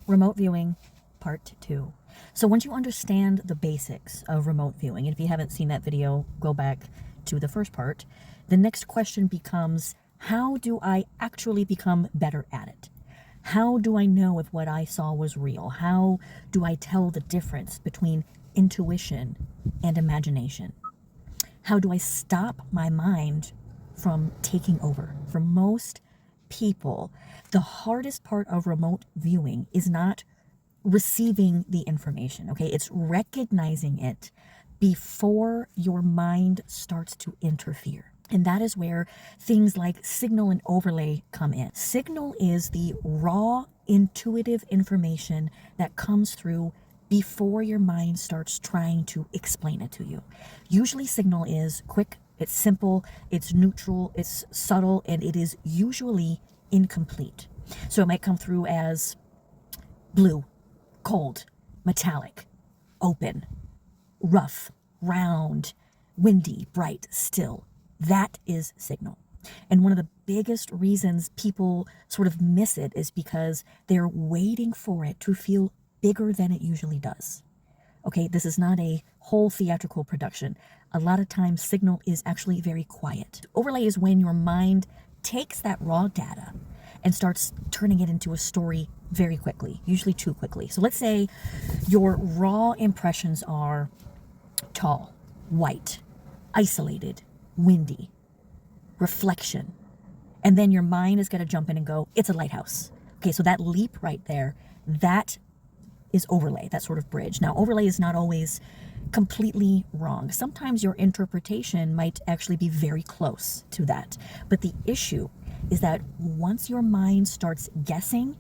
Remote viewing, part 2. So once you understand the basics of remote viewing, and if you haven't seen that video, go back to the first part, the next question becomes, how do I actually become better at it? How do I know if what I saw was real? How do I tell the difference between intuition and imagination? How do I stop my mind from taking over? For most people, the hardest part of remote viewing is not receiving the information, okay? It's recognizing it before your mind starts to interfere. And that is where things like signal and overlay come in. Signal is the raw, intuitive information that comes through before your mind starts trying to explain it to you. Usually signal is quick, it's simple, it's neutral, it's subtle, and it is usually incomplete. So it might come through as blue, cold, metallic, open, rough, round, windy, bright, still. That is signal. And one of the biggest reasons people sort of miss it is because they're waiting for it to feel bigger than it usually does. Okay, this is not a whole theatrical production. A lot of times signal is actually very quiet. Overlay is when your mind takes that raw data and starts turning it into a story very quickly, usually too quickly. So let's say your raw impressions are tall, white, isolated, windy, reflection. And then your mind is going to jump in and go, it's a lighthouse. Okay, so that leap right there, that is overlay, that sort of bridge. Now, overlay is not always completely wrong. Sometimes your interpretation might actually be very close to that. But the issue is that once your mind starts guessing,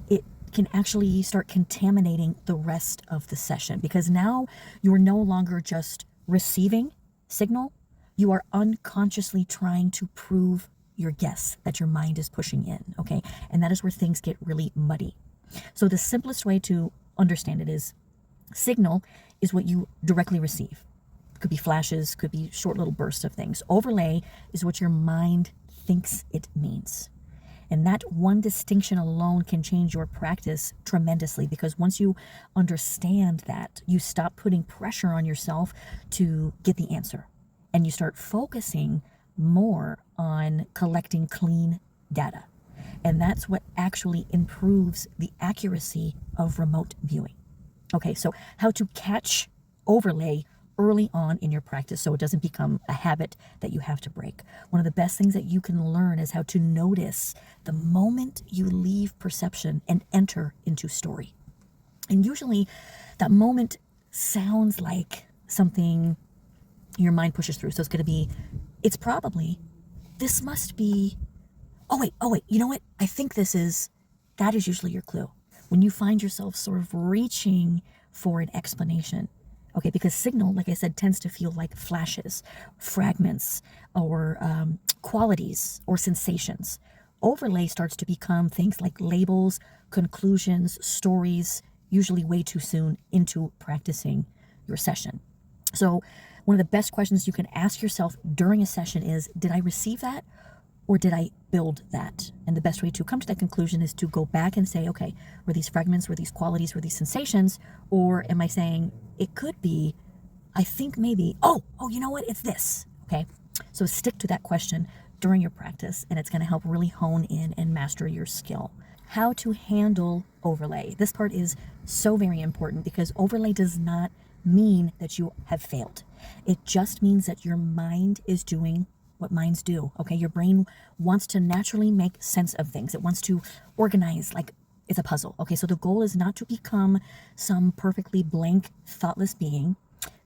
it can actually start contaminating the rest of the session, because now you're no longer just receiving signal, you are unconsciously trying to prove your guess that your mind is pushing in, okay? And that is where things get really muddy. So the simplest way to understand it is signal is what you directly receive. It could be flashes, could be short little bursts of things. Overlay is what your mind thinks it means. And that one distinction alone can change your practice tremendously, because once you understand that, you stop putting pressure on yourself to get the answer. And you start focusing more on collecting clean data. And that's what actually improves the accuracy of remote viewing. Okay, so how to catch overlay early on in your practice so it doesn't become a habit that you have to break. One of the best things that you can learn is how to notice the moment you leave perception and enter into story. And usually that moment sounds like something your mind pushes through. So it's going to be, it's probably, this must be, oh wait, you know what? I think this is, that is usually your clue. When you find yourself sort of reaching for an explanation, okay, because signal, like I said, tends to feel like flashes, fragments, or qualities or sensations. Overlay starts to become things like labels, conclusions, stories, usually way too soon into practicing your session. So one of the best questions you can ask yourself during a session is, did I receive that or did I build that? And the best way to come to that conclusion is to go back and say, okay, were these fragments, were these qualities, were these sensations, or am I saying it could be, I think maybe, oh, you know what, it's this, okay? So stick to that question during your practice, and it's gonna help really hone in and master your skill. How to handle overlay. This part is so very important, because overlay does not mean that you have failed. It just means that your mind is doing what minds do, okay? Your brain wants to naturally make sense of things. It wants to organize like it's a puzzle, okay? So the goal is not to become some perfectly blank, thoughtless being.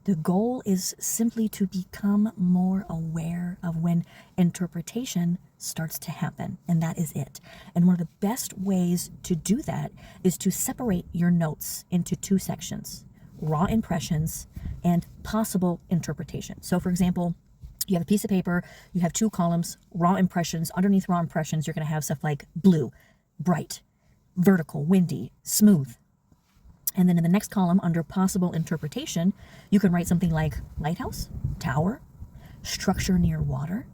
The goal is simply to become more aware of when interpretation starts to happen, and that is it. And one of the best ways to do that is to separate your notes into two sections: raw impressions and possible interpretation. So for example, you have a piece of paper, you have two columns, raw impressions. Underneath raw impressions, you're going to have stuff like blue, bright, vertical, windy, smooth. And then in the next column, under possible interpretation, you can write something like lighthouse, tower, structure near water.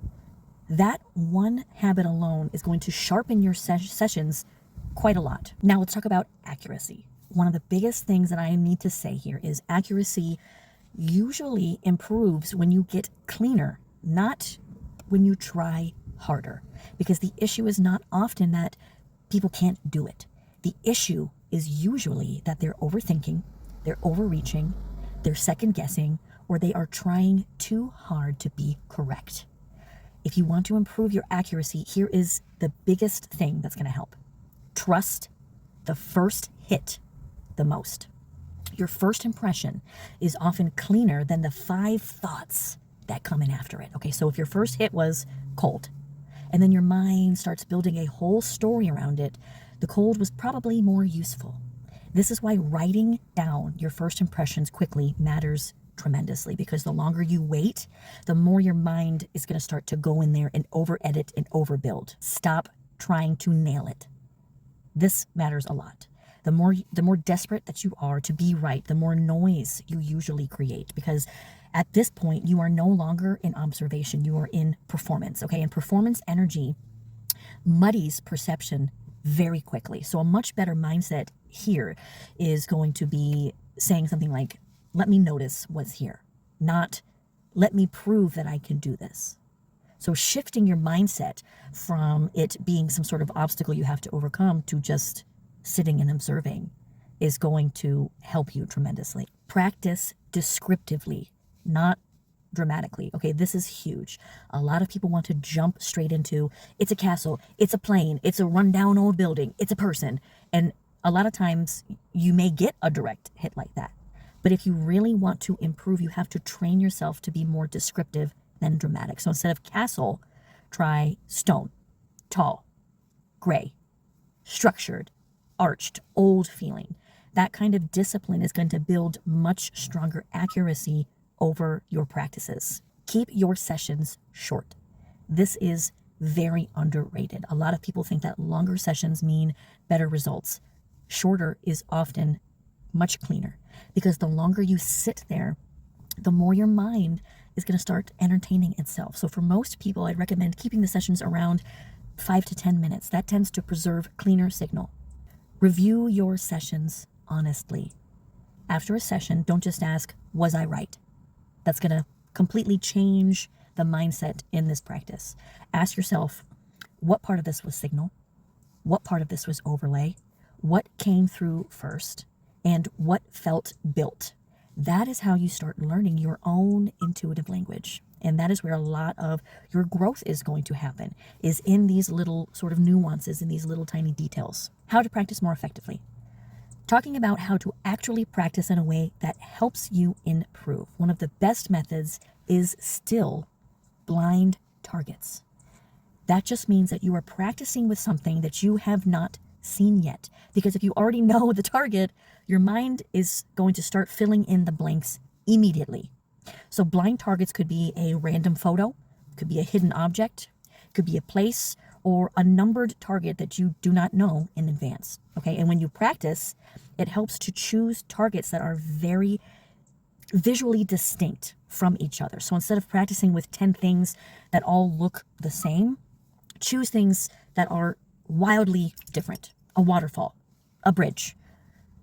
That one habit alone is going to sharpen your sessions quite a lot. Now let's talk about accuracy. One of the biggest things that I need to say here is accuracy usually improves when you get cleaner, not when you try harder. Because the issue is not often that people can't do it. The issue is usually that they're overthinking, they're overreaching, they're second guessing, or they are trying too hard to be correct. If you want to improve your accuracy, here is the biggest thing that's going to help. Trust the first hit the most. Your first impression is often cleaner than the 5 thoughts that come in after it. Okay, so if your first hit was cold, and then your mind starts building a whole story around it, the cold was probably more useful. This is why writing down your first impressions quickly matters tremendously, because the longer you wait, the more your mind is going to start to go in there and over-edit and overbuild. Stop trying to nail it. This matters a lot. The more desperate that you are to be right, the more noise you usually create, because at this point you are no longer in observation, you are in performance, okay? And performance energy muddies perception very quickly. So a much better mindset here is going to be saying something like, let me notice what's here, not let me prove that I can do this. So shifting your mindset from it being some sort of obstacle you have to overcome to just sitting and observing is going to help you tremendously. Practice descriptively, not dramatically. Okay, this is huge. A lot of people want to jump straight into, it's a castle, it's a plane, it's a rundown old building, it's a person. And a lot of times you may get a direct hit like that. But if you really want to improve, you have to train yourself to be more descriptive than dramatic. So instead of castle, try stone, tall, gray, structured, arched, old feeling. That kind of discipline is going to build much stronger accuracy over your practices. Keep your sessions short. This is very underrated. A lot of people think that longer sessions mean better results. Shorter is often much cleaner, because the longer you sit there, the more your mind is going to start entertaining itself. So for most people, I'd recommend keeping the sessions around 5 to 10 minutes. That tends to preserve cleaner signal. Review your sessions honestly. After a session, don't just ask, was I right? That's going to completely change the mindset in this practice. Ask yourself, what part of this was signal? What part of this was overlay? What came through first? And what felt built? That is how you start learning your own intuitive language. And that is where a lot of your growth is going to happen, is in these little sort of nuances, in these little tiny details. How to practice more effectively. Talking about how to actually practice in a way that helps you improve. One of the best methods is still blind targets. That just means that you are practicing with something that you have not seen yet. Because if you already know the target, your mind is going to start filling in the blanks immediately. So blind targets could be a random photo, could be a hidden object, could be a place, or a numbered target that you do not know in advance. Okay, and when you practice, it helps to choose targets that are very visually distinct from each other. So instead of practicing with 10 things that all look the same, choose things that are wildly different. A waterfall, a bridge,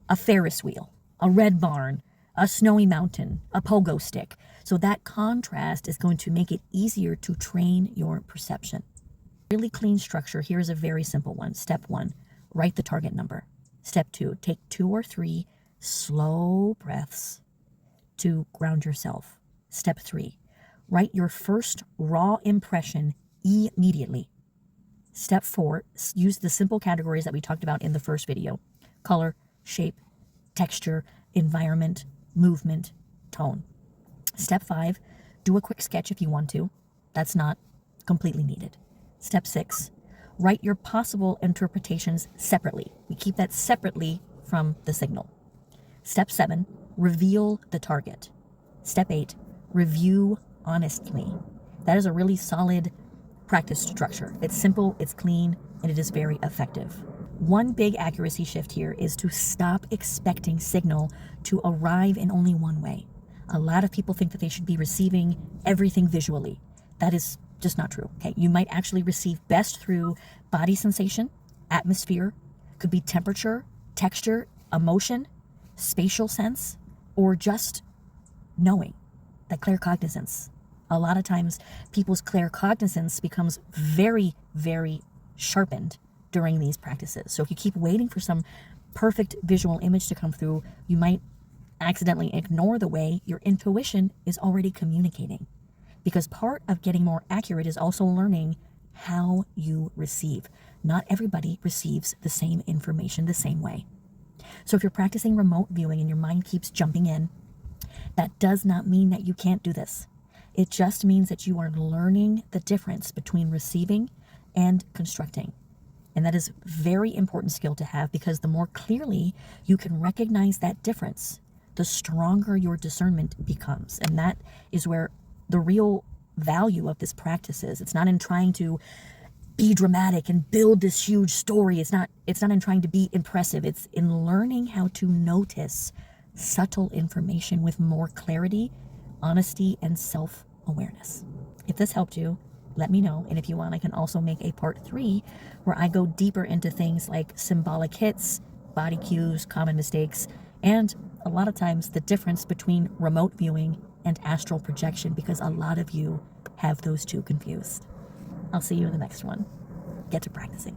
a Ferris wheel, a red barn, a snowy mountain, a pogo stick. So that contrast is going to make it easier to train your perception. Really clean structure. Here's a very simple one. Step 1, write the target number. Step 2, take 2 or 3 slow breaths to ground yourself. Step 3, write your first raw impression immediately. Step 4, use the simple categories that we talked about in the first video. Color, shape, texture, environment, movement, tone. Step 5, do a quick sketch if you want to. That's not completely needed. Step 6, write your possible interpretations separately. We keep that separately from the signal. Step 7, reveal the target. Step 8, review honestly. That is a really solid practice structure. It's simple, it's clean, and it is very effective. One big accuracy shift here is to stop expecting signal to arrive in only one way. A lot of people think that they should be receiving everything visually. That is just not true. Okay, you might actually receive best through body sensation, atmosphere, could be temperature, texture, emotion, spatial sense, or just knowing, that claircognizance. A lot of times people's claircognizance becomes very, very sharpened during these practices. So if you keep waiting for some perfect visual image to come through, you might accidentally ignore the way your intuition is already communicating. Because part of getting more accurate is also learning how you receive. Not everybody receives the same information the same way. So if you're practicing remote viewing and your mind keeps jumping in, that does not mean that you can't do this. It just means that you are learning the difference between receiving and constructing. And that is a very important skill to have, because the more clearly you can recognize that difference, the stronger your discernment becomes. And that is where the real value of this practice is. It's not in trying to be dramatic and build this huge story. It's not in trying to be impressive. It's in learning how to notice subtle information with more clarity, honesty, and self-awareness. If this helped you, let me know. And if you want, I can also make a part 3 where I go deeper into things like symbolic hits, body cues, common mistakes, and a lot of times the difference between remote viewing and astral projection, because a lot of you have those two confused. I'll see you in the next one. Get to practicing.